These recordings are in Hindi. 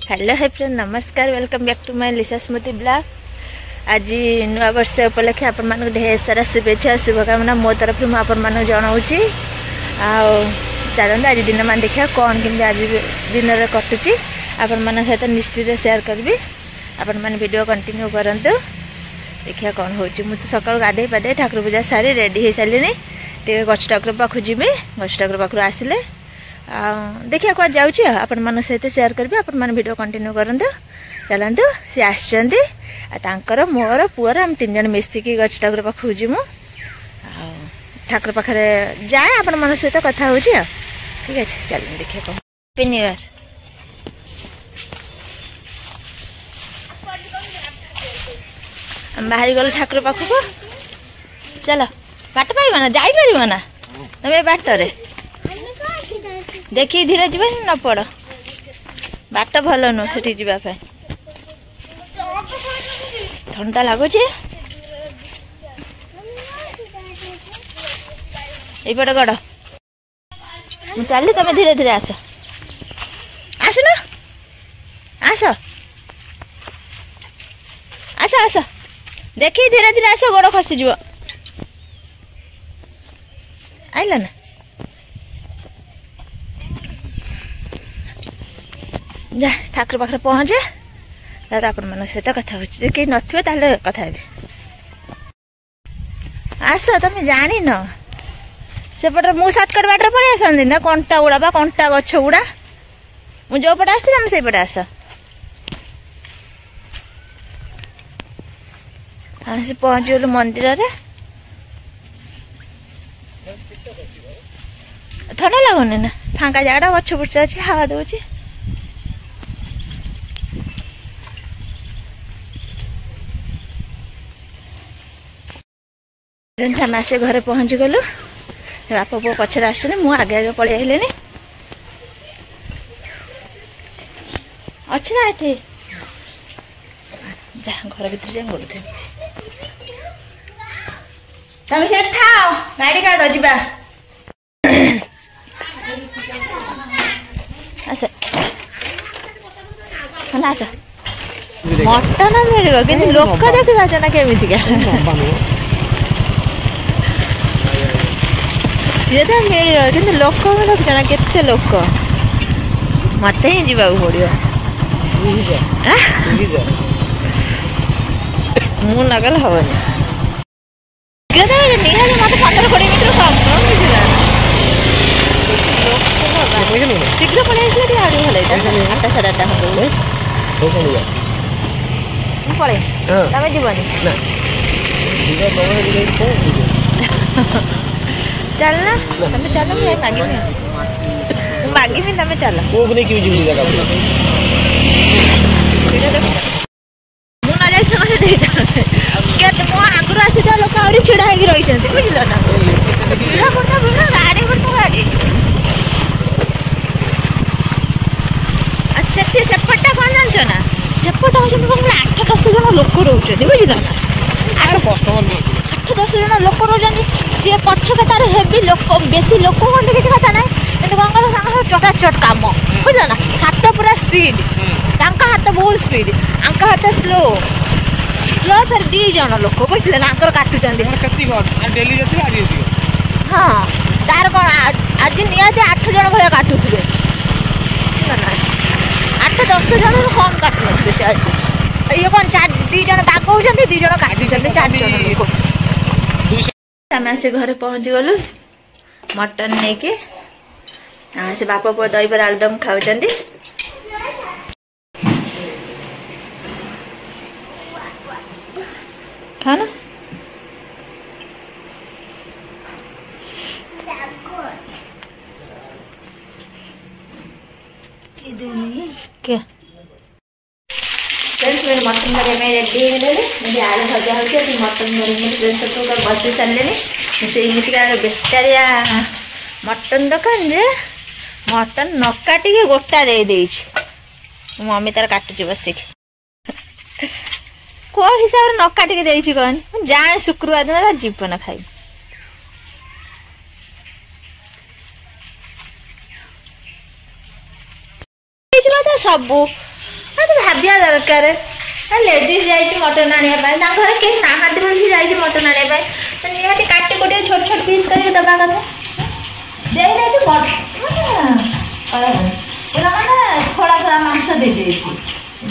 हेलो हाय फ्रेंड नमस्कार welcome back to my Lisa Smriti blog. आज नुआ वर्ष उपलक्षे आपण मानक ढेर सारा शुभेच्छा शुभकामना मो तरफ मुझे आपण मानक जनाऊँगी। चलते आज दिन मान देखा कौन केमती आज दिन कटुची आपण मान सहित निश्चित शेयर करी। आपण मैंने वीडियो कंटिन्यू करंतु देखिए कौन हो। मुझे सकाल गाधे पाधे ठाकुर पूजा सारी रेडी हो सारे टे गछ ठाकुर पाखु जी गछ ठाकुर पाखु आसिले देखिए कौन जाऊँगी आपण मान सहित शेयर करी। आपण मैंने वीडियो कंटिन्यू करंतु चलतु सी आसर मोर पुअर आम तीन जन मिसिकी गछ ठाकुर पाखु जीमु ठाकुर पाखे जाए आपण मान सहित कथा हो। ठीक है चल देखिए कौन हैप्पी न्यू ईयर। बाहरी गल ठाकुर पाखक चल बाट पाइबा ना जापर ना तुम बाटर देखी धीरे जीव न पड़ बाट भल नुह से जावाई ठंडा लगुच यपटे गड़ चली तुम धीरे धीरे आस आस ना आस आस आस देखी धीरे धीरे आस गोड़ खसीज आइल ना जा ठाकुर पाखे पहुँचे तार आपण मान सहित कथा हो कहीं नथिबे कथा हेबी। आस तुम जान न सेपटे मु सर्टकट बाटर पड़े आसती ना कंटा गुड़ा बा कंटा गछ गुड़ा मुझे जो पटे आसती तुम से पटे आस आस पहुँची गलु मंदिर रे ठंडा लगुनि ना फांका जगह गछ बुर्च अच्छी हवा दौर आसे घरे पहुँची गलु बाप पु पचर आसते मु आगे आगे पलि आइले अच्छी ना ये जा घर भर जा गोड़ तुम से थाओ गाड़ी का जा आस आस मटन मिल कि लोक देखा ना केमितिका सी तो मिल कि लोक देखुना के लोक मत ही जावाक पड़ो मु नगल हेनी निहाली मत 15-20 मिनट कम शीघ्र पड़े आगे भले 8टा 8:30 पड़े तमें जीवन चलना तुम चल मुझे मागिमी तुम चल आगुरी आसी लोक आहरी छिड़ा रही बुझल ना गाड़ी गाड़ी सेपटा कौन जान ना सेपटा हूँ 8-10 जन लोक रोचे बुझल ना 8-10 जन लोक रोचे सी पछके तार हेवी लोक बेसी लोक कहते किसी कथा ना कि कौन कल चटाचट कम बुझल ना हाथ पूरा स्पीड हाथ बहुत स्पीड आंक हाथ स्लो स्लो फिर 2 जन लोक बुझे ना काटुच्च हाँ तार कौन आज निहती 8 जन भाया काटुवे 8-10 जन कम काटुन से आज ये कौन 2 जन बाग होती 2 जन काटुच्च 4 जन लोक आम से घर पहुँची गलु मटन नहीं के से बाप पुआ दही पर आलुदम खाऊ खाना क्या फ्रेंड्स मटन में रेडी हो आलू भजा होती मटन प्रेसर कुकर बसई सारे से बेटारिया मटन दुकान रे मटन न काटिकी गोटा दे मम्मी तार काटुची बसिक को हिसाब से न काटिकी दे कहन जाए शुक्रवार दिन जीवन खाई सब भाविया दरकार लेडीज जाइए मटन आने घर के नहांती बोल मटन आने निहाती काटी कुटे छोट छोट पीस करके दबा कथा दे पूरा माने थोड़ा थोड़ा मांस दे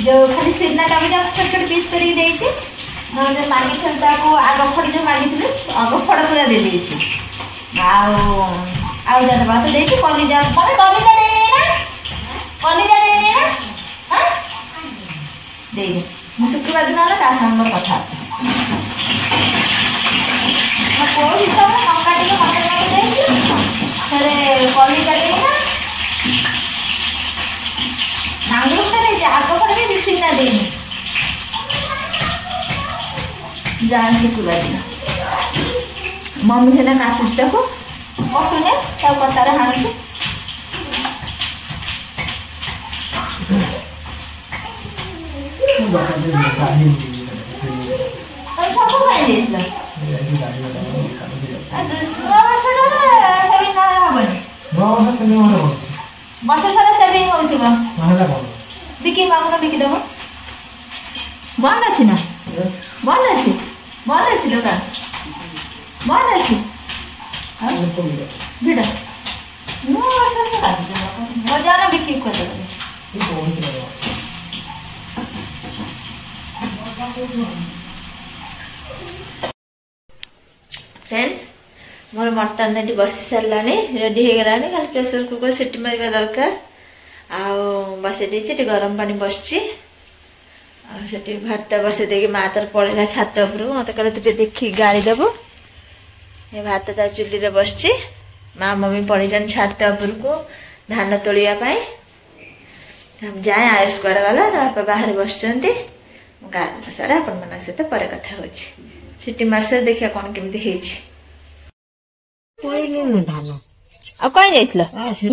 जो खाली सिरना टा भी छोट छोट पीस करके देइछि नले मागी थलता को आग फड़ जो मागी थले आग फड़ पूरा दे देइछि आउ जा बात देइछि कलिजा कमे कलिजा दे ना कलिजा दे ना हां दे मु शुक्रवार दिन वाला का संग कथा को हिसाब में मक्का टिके मटन लागे देइछि थरे कलिजा दे ना नांगू करे आग फड़ भी सिरना देनी जान शुक्रवार दिन मम्मी से काटुच देखो कटुने कतार हाणुच वर्ष सारा सेविंग बिकी मांगना बिकी देव बंद अच्छी ना बंद अच्छी दुकान बंद अच्छी भिड़ मजा बिक्री कर फ्रेंड्स मोर मटन ये बसी सारा रेडी हो गलानी खाली प्रेसर कुकर सीटी मारिबा दरकार बसई देती गरम पानी बसची भात बसई दे माँ तर पड़ेगा छात उपर मत कहले तु देखी गाड़ी देबू ये भात ता चुली रे बसची माँ मम्मी पड़े छात उपर को धान तोलिया हम जाए आयुष कुआड़े गला बापा बाहर बस गाँव सारा आपण मान सहित पर कथा हो सीटी मार्सर देखिए कौन केमती धान आ कहीं जाइल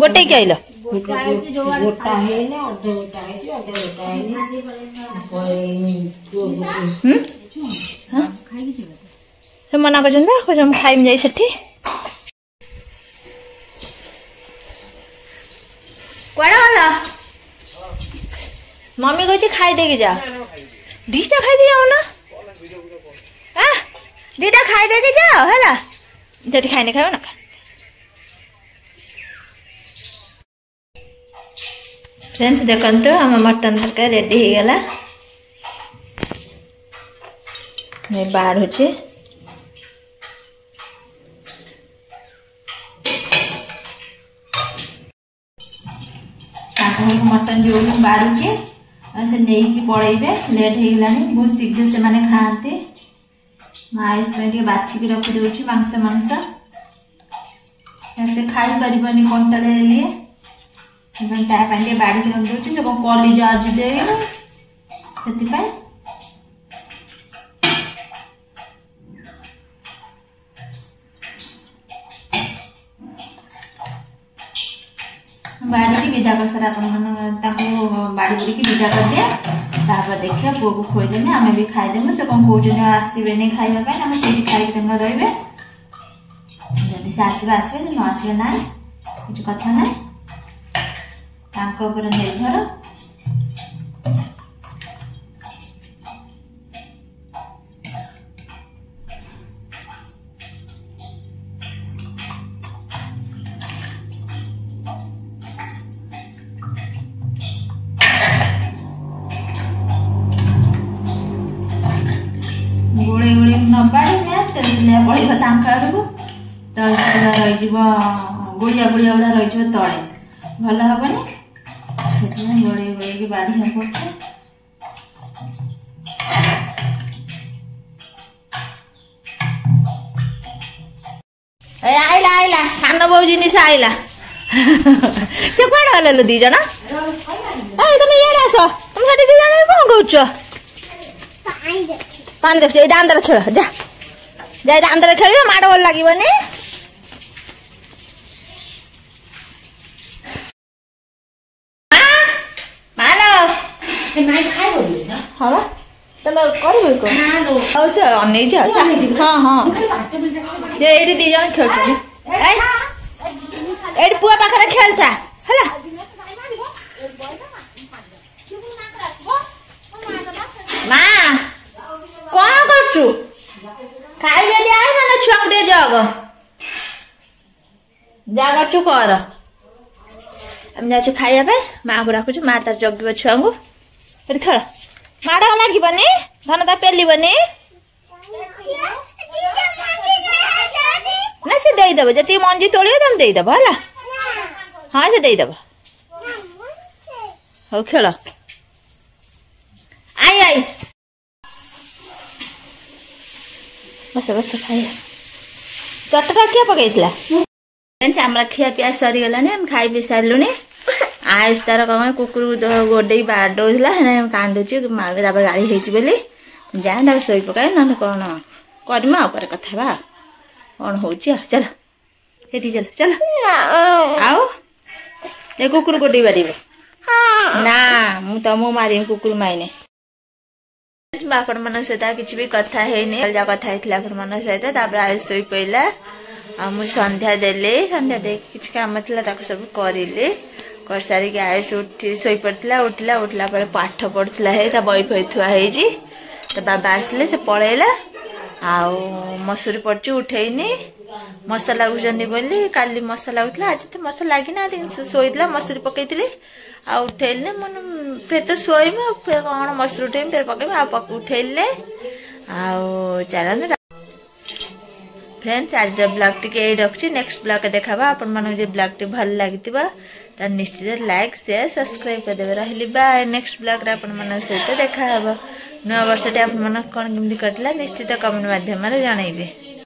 गोटे के आइल से मना कर खाइम जाई सेठी कुआड़ा वाला मम्मी कही खाई दे जा दीटा खाई दे जाओ ना दीटा खाई दे जाओ है जेटी खाई खाओ ना फ्रेंड्स देखते आम मटन तरकारी रेडी हो गला बाहर हो मटन जो बाढ़ुचे से नहीं पड़ेबे लेट हो गला बहुत शीघ्र से माने खाते आयुष बाछिकी रखी दूसरी मांस मांस से खाई पारनी कंटाड़े ये बाड़ी रखी दूसरी से कलिजा आज दे बाड़ी की विदा कर सारा बाड़ी बुड़ी की विदा कर दिया देखिए पुआ को खोईदेमी आम भी खाईदेमु से कौन कौन आसवे नहीं खाइबा आम से खाई रे जदि से आसवे आसवे न आसवे ना कुछ कथा ना निर्भर गोड़े गोड़े नबाड़ी पड़े आड़ को तो रही गोड़िया गोड़िया गुड़ा रही तले भल हेनी गोड़े गोड़े बाड़ी हम पड़े आईला आईला सान बो जिनिस आईला से कौन गल दीज तुम ये आस तुम दी जन कौन कौच पानी देख दांदर खेल जा जा दांदर खेल माड़ बोल लगे हाँ तुम कर से अन हाँ हाँ ये दी जन खेल पुआ पाखे खेलता है पारछु कर हम जाछु खाइया पे माँ को राखुछु माँ तार जगिब छुआ को खेल माड़ लागबनी धन ता पेलिबनी ना से देदेव जी मंजी तोड़ तुम देदेव है हाँ से देदेव हो खेल आई आई बस बस खाइए चटका किए पकईला आम खिया पिया सरीगला हम खाई पी सारूँ आयुष तार कौन कुकुर गोडे बाडौला कांदुची गाड़ी होली जाए शोई पकाए ना कौन करम कथा कौन हो चल सेठी चल चल आओ कुकुर गोडे बाड़ ना मु मारी कुकुर माइने आपण मन सहित किसी भी कथा है कथा होता सहित आयुष शोई पड़ा आ मु संध्या देले संध्या दे किछ काम थला सब करिले कर सारी आयुष उठी शोई पड़ता उठला उठला पर पाठ पढ़ुला है बई फई थुआ है तो बाबा आसले से पलैला आउ मसूरी पड़ी उठेनी मशा लगुंट बोली काली मशा लगुला आज तो मशा लगिना शोईला मसूरी पकई आ उठेले मन फिर तो शोम फिर कौन मसूरी उठेमी फिर पकड़ उठेले आउ चलते फ्रेंड्स आज ब्लॉग टी रखुची नेक्स्ट ब्लॉग देखा आपण मन ब्लॉग टी भल लगी तो निश्चित लाइक शेयर सब्सक्राइब करदे रही बाय नेक्स्ट ब्लॉग रे आपण मन सहित देखा नुआ वर्ष टे आपण मन कौन केमती कटला निश्चित कमेंट माध्यम जनइबे।